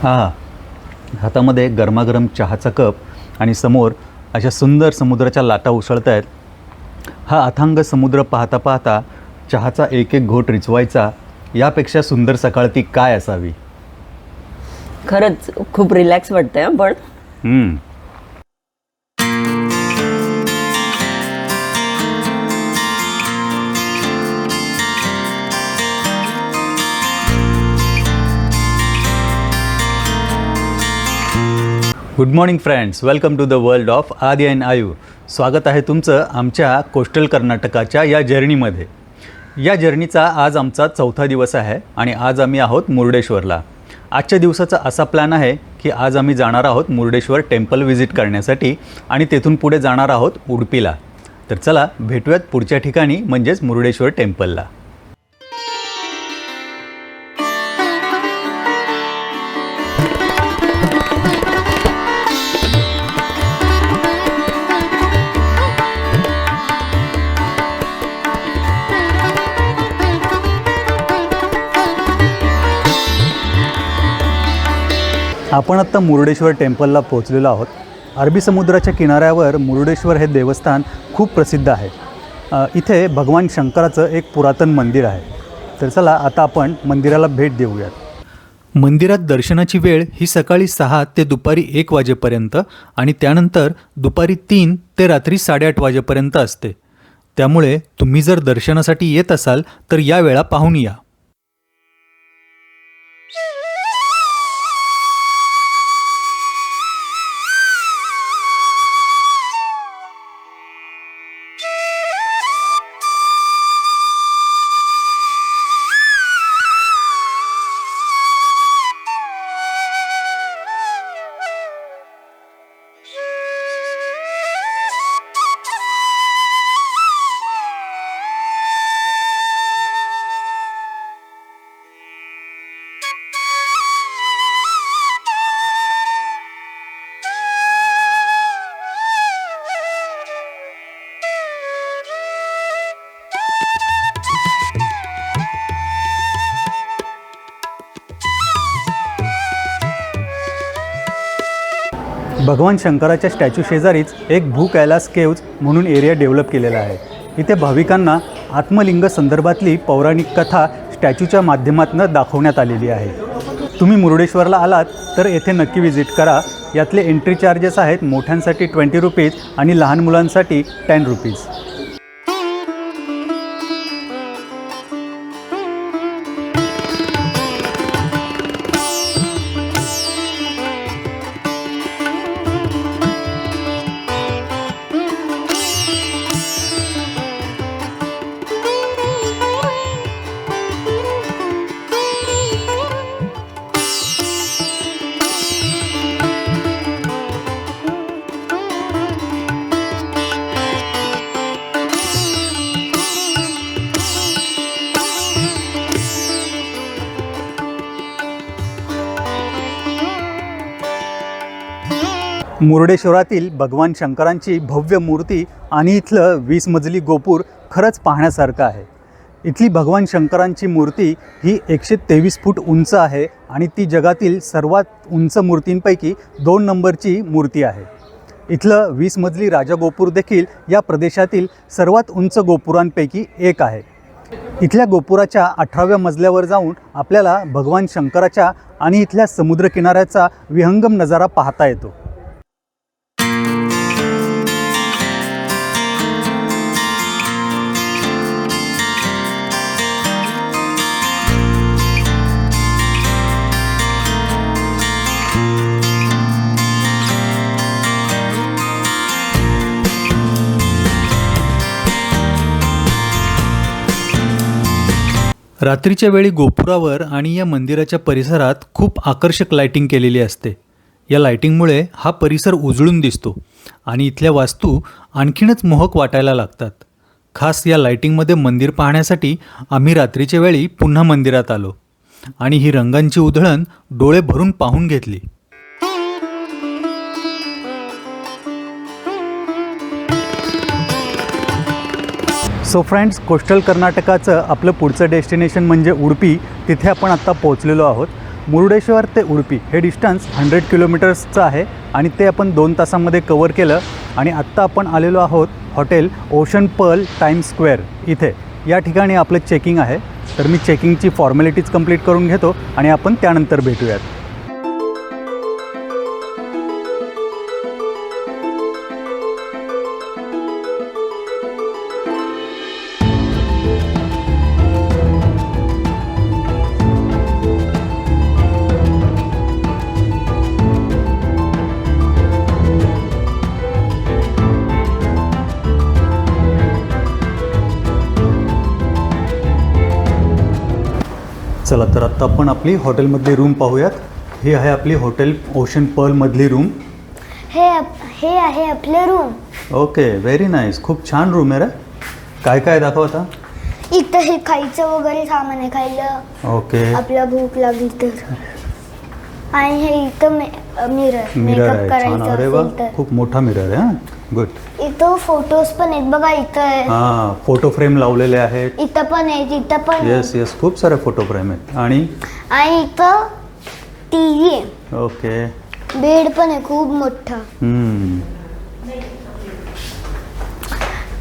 हां, हातामध्ये गरमागरम चहाचा कप आणि समोर अशा सुंदर समुद्राच्या लाटा उसळत आहेत. हा अथांग समुद्र पाहता पाहता चहाचा एक एक घोट रिचवायचा, यापेक्षा सुंदर सकाळ ती काय असावी. खरंच खूप रिलॅक्स वाटतंय पण good morning friends, welcome to the world of Aadi and Ayu. स्वागत आहे तुमचं आमच्या कोस्टल कर्नाटकाच्या या जर्नीमध्ये. या जर्नीचा आज आमचा 4था दिवस आहे आणि आज आम्ही आहोत मुर्डेश्वरला. आजच्या दिवसाचा असा प्लॅन आहे की आज आम्ही जाणार आहोत मुर्डेश्वर टेम्पल व्हिजिट करण्यासाठी आणि तेथून पुढे जाणार आहोत उडपीला. तर चला भेटूयात पुढच्या ठिकाणी, म्हणजेच मुर्डेश्वर टेम्पलला. आपण आत्ता मुर्डेश्वर टेम्पलला पोहोचलेलो आहोत. अरबी समुद्राच्या किनाऱ्यावर मुर्डेश्वर हे देवस्थान खूप प्रसिद्ध आहे. इथे भगवान शंकराचं एक पुरातन मंदिर आहे. तर चला आता आपण मंदिराला भेट देऊयात. मंदिरात दर्शनाची वेळ ही सकाळी 6 ते दुपारी 1 वाजेपर्यंत आणि त्यानंतर दुपारी 3 ते रात्री 8:30 वाजेपर्यंत असते. त्यामुळे तुम्ही जर दर्शनासाठी येत असाल तर या वेळा पाहून या. भगवान शंकराच्या स्टॅच्यू शेजारीच एक भू कैलास केव्ज म्हणून एरिया डेव्हलप केलेला आहे. इथे भाविकांना आत्मलिंग संदर्भातली पौराणिक कथा स्टॅच्यूच्या माध्यमातून दाखवण्यात आलेली आहे. तुम्ही मुर्डेश्वरला आलात तर येथे नक्की व्हिजिट करा. यातले एंट्री चार्जेस आहेत मोठ्यांसाठी 20 रुपीज आणि लहान मुलांसाठी 10 रुपीज. मुर्डेश्वरातील भगवान शंकरांची भव्य मूर्ती आणि इथलं 20 मजली गोपूर खरंच पाहण्यासारखं आहे. इथली भगवान शंकरांची मूर्ती ही 123 फूट उंच आहे आणि ती जगातील सर्वात उंच मूर्तींपैकी 2 नंबरची मूर्ती आहे. इथलं 20 मजली राजगोपूर देखील या प्रदेशातील सर्वात उंच गोपुरांपैकी एक आहे. इथल्या गोपुराच्या 18व्या मजल्यावर जाऊन आपल्याला भगवान शंकराच्या आणि इथल्या समुद्रकिनाऱ्याचा विहंगम नजारा पाहता येतो. रात्रीच्या वेळी गोपुरावर आणि या मंदिराच्या परिसरात खूप आकर्षक लाइटिंग केलेली असते. या लाइटिंगमुळे हा परिसर उजळून दिसतो आणि इथल्या वास्तू आणखीनच मोहक वाटायला लागतात. खास या लाइटिंगमध्ये मंदिर पाहण्यासाठी आम्ही रात्रीच्या वेळी पुन्हा मंदिरात आलो आणि ही रंगांची उधळण डोळे भरून पाहून घेतली. सो फ्रेंड्स, कोस्टल कर्नाटकाचं आपलं पुढचं डेस्टिनेशन म्हणजे उडपी. तिथे आपण आत्ता पोहोचलेलो आहोत. मुरुडेश्वर ते उडुपी हे डिस्टन्स 100 किलोमीटर्सचं आहे आणि ते आपण 2 तासामध्ये कवर केलं. आणि आत्ता आपण आलेलो आहोत hotel ocean pearl times square इथे. या ठिकाणी आपलं चेकिंग आहे. तर मी चेकिंगची फॉर्मॅलिटीज कंप्लीट करून घेतो आणि आपण त्यानंतर भेटूयात. चला तर आत्ता आपण आपली हॉटेलमधली रूम पाहूयात. ही आहे आपली हॉटेल ओशन पर्लमधली रूम. हे आहे आपले रूम. Okay, very nice. खूप छान रूम आहे रे. काय काय दाखव आता. इथं हे खायचं वगैरे सामान आहे, खायला ओके. आपला भूक लागली तर. आणि हे इथं मिरर मिरर आहे. छान. करायचं अरे वा, असेल तर. खूप मोठा मिरर आहे. हां, गुड. इथं फोटोज पण आहेत बघा. इथं आहे, हां, फोटो फ्रेम लावलेले आहेत. इथं पण आहे, इथं पण आहे. येस येस, खूप सारे फोटो फ्रेम आहेत. आणि इथं टीव्ही आहे. ओके. बेड पण आहे खूप मोठा.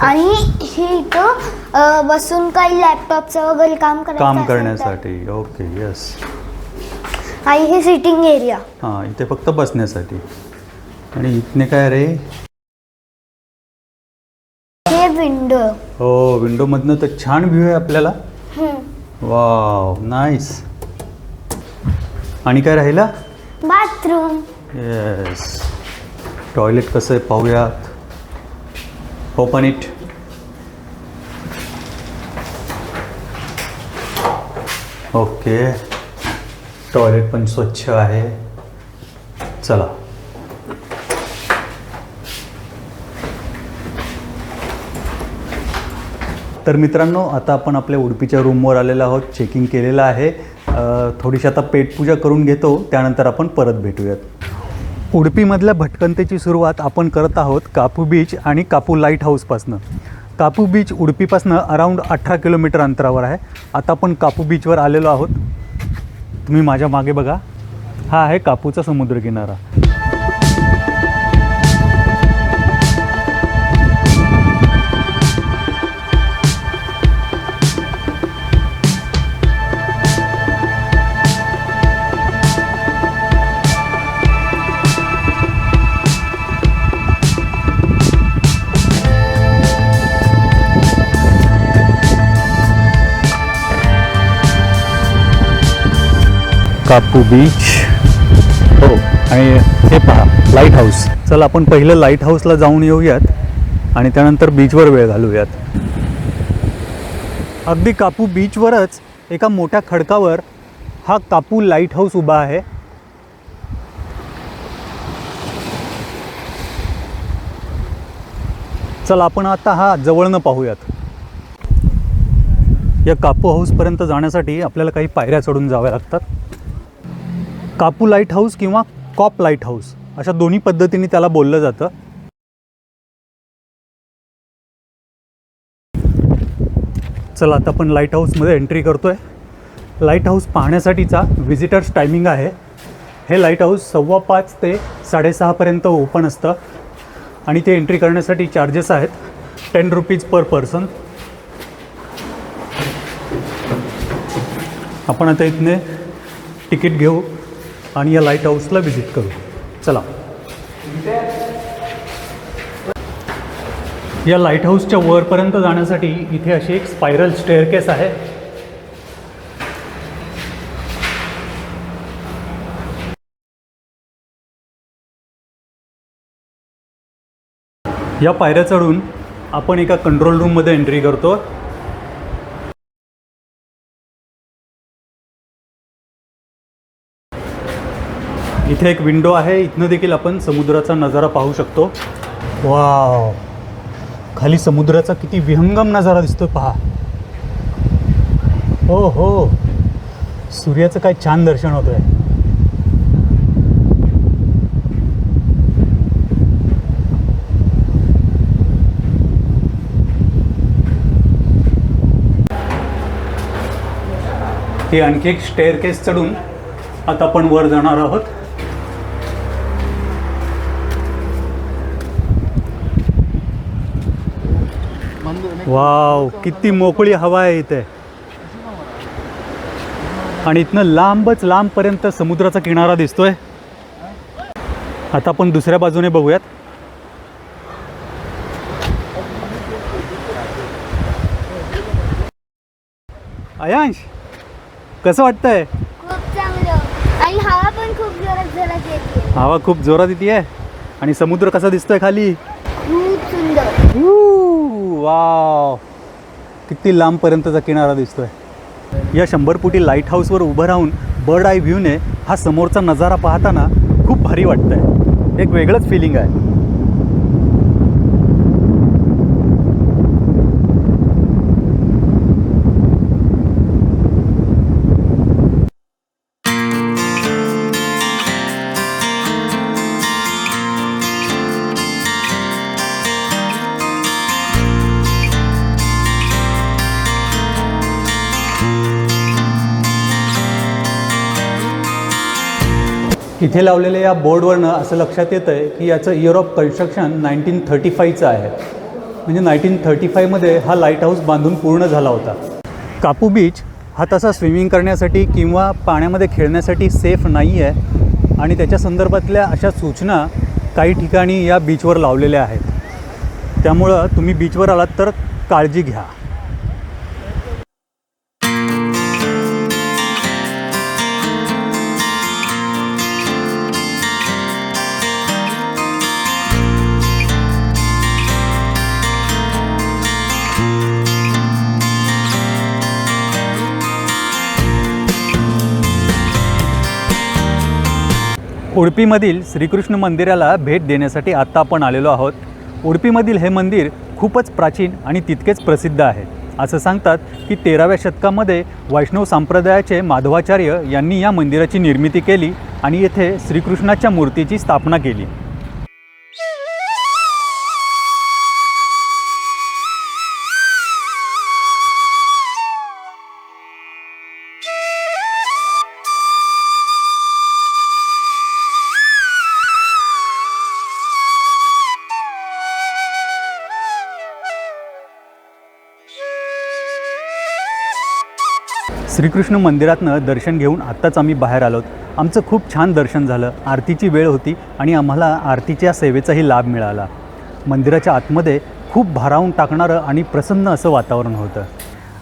आणि हे इथं बसून काही लॅपटॉपचं वगैरे काम काम करण्यासाठी. Okay, yes. आणि हे सिटिंग एरिया. हां, इथे फक्त बसण्यासाठी. आणि इथने काय रे. हे विंडो. हो, विंडोमधनं तर छान व्ह्यू आहे आपल्याला. Wow, nice. आणि काय राहिला. बाथरूम. येस. टॉयलेट कसं आहे पाहूयात. Open it. ओके. टॉयलेट पण स्वच्छ आहे. चला. तर मित्रांनो, आता आपण आपल्या उडुपीच्या रूमवर आलेलो आहोत. चेकिंग केलेलं आहे. थोडीशी आता पेटपूजा करून घेतो, त्यानंतर आपण परत भेटूयात. उडुपीमधल्या भटकंतीची सुरुवात आपण करत आहोत कापू बीच आणि कापू लाईट हाऊसपासनं. कापू बीच उडुपीपासनं अराऊंड 18 किलोमीटर अंतरावर आहे. आता आपण कापू बीचवर आलेलो आहोत. तुम्ही माझ्या मागे बघा, हा आहे कापूचा समुद्रकिनारा. कापू बीच. हो, आणि हे पहा लाईट हाऊस. चला आपण पहिलं लाईट हाऊसला जाऊन येऊयात आणि त्यानंतर बीचवर वेळ घालूयात. अगदी कापू बीचवरच एका मोठ्या खडकावर हा कापू लाईट हाऊस उभा आहे. चला आपण आता हा जवळनं पाहूयात. या कापू हाऊसपर्यंत जाण्यासाठी आपल्याला काही पायऱ्या चढून जाव्या लागतात. कापू लाईट हाऊस किंवा कॉप लाईट हाऊस अशा दोन्ही पद्धतीने त्याला बोललं जातं. चला आता आपण लाईट हाऊसमध्ये एंट्री करतोय. लाईट हाऊस पाहण्यासाठीचा व्हिजिटर्स टायमिंग आहे. हे लाईट हाऊस 5:15 ते 6:30पर्यंत ओपन असतं आणि ते एंट्री करण्यासाठी चार्जेस आहेत 10 रुपीज पर पर्सन. आपण आता इथने तिकीट घेऊ आणि या लाईट हाऊसला व्हिजिट करू. चला. या लाईट हाऊसच्या वरपर्यंत जाण्यासाठी इथे अशी एक स्पायरल स्टेअरकेस आहे. या पायऱ्या चढून आपण एका कंट्रोल रूममध्ये एंट्री करतो. इथे एक विंडो आहे. इथनं देखील आपण समुद्राचा नजारा पाहू शकतो. वाव, खाली समुद्राचा किती विहंगम नजारा दिसतोय पहा. हो हो, सूर्याचं काय छान दर्शन होतंय. ही आणखी एक स्टेअरकेस चढून आता आपण वर जाणार आहोत. वाव, किती मोकळी हवा आहे इथे. आणि इथनं लांबच लांबपर्यंत समुद्राचा किनारा दिसतोय. आता आपण दुसऱ्या बाजूने बघूयात. अयांश, कसं वाटतंय? खूप चांगलं आणि हवा पण खूप जोरात येते. हवा खूप जोरात येते आणि समुद्र कसा दिसतोय खाली. खूप सुंदर. वाव, किती लांबपर्यंतचा किनारा दिसतोय. या 100 फुटी लाईट हाऊसवर उभं राहून बर्ड आय व्ह्यूने हा समोरचा नजारा पाहताना खूप भारी वाटतंय. एक वेगळंच फिलिंग आहे. इथे लावलेल्या या बोर्डवरनं असं लक्षात येतं आहे की याचं इयर ऑफ कन्स्ट्रक्शन 1935चं आहे. म्हणजे 1935मध्ये हा लाईट हाऊस बांधून पूर्ण झाला होता. कापू बीच हा तसा स्विमिंग करण्यासाठी किंवा पाण्यामध्ये खेळण्यासाठी सेफ नाही आहे आणि त्याच्या संदर्भातल्या अशा सूचना काही ठिकाणी या बीचवर लावलेल्या आहेत. त्यामुळं तुम्ही बीचवर आलात तर काळजी घ्या. उडुपीमधील श्रीकृष्ण मंदिराला भेट देण्यासाठी आत्ता आपण आलेलो आहोत. उडुपीमधील हे मंदिर खूपच प्राचीन आणि तितकेच प्रसिद्ध आहे. असं सांगतात की 13व्या शतकामध्ये वैष्णव संप्रदायाचे माधवाचार्य यांनी या मंदिराची निर्मिती केली आणि येथे श्रीकृष्णाच्या मूर्तीची स्थापना केली. श्रीकृष्ण मंदिरातनं दर्शन घेऊन आत्ताच आम्ही बाहेर आलोत. आमचं खूप छान दर्शन झालं. आरतीची वेळ होती आणि आम्हाला आरतीच्या सेवेचाही लाभ मिळाला. मंदिराच्या आतमध्ये खूप भारावून टाकणारं आणि प्रसन्न असं वातावरण होतं.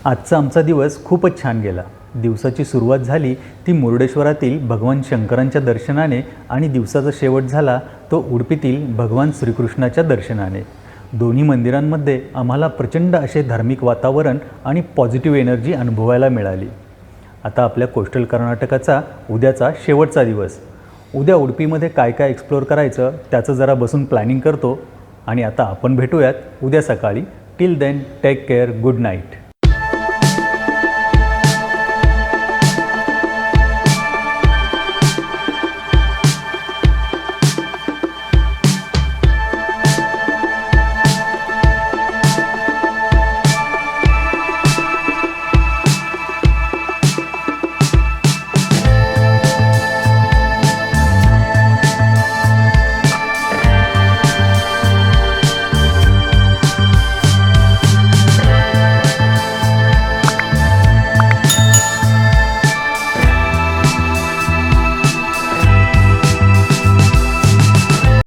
आजचा आमचा दिवस खूपच छान गेला. दिवसाची सुरुवात झाली ती मुर्डेश्वरातील भगवान शंकरांच्या दर्शनाने आणि दिवसाचा शेवट झाला तो उडुपीतील भगवान श्रीकृष्णाच्या दर्शनाने. दोन्ही मंदिरांमध्ये आम्हाला प्रचंड असे धार्मिक वातावरण आणि पॉझिटिव्ह एनर्जी अनुभवायला मिळाली. आता आपल्या कोस्टल कर्नाटकाचा उद्याचा शेवटचा दिवस. उद्या उडुपीमध्ये काय काय एक्सप्लोअर करायचं त्याचं जरा बसून प्लॅनिंग करतो आणि आता आपण भेटूयात उद्या सकाळी. Till then take care. Good night.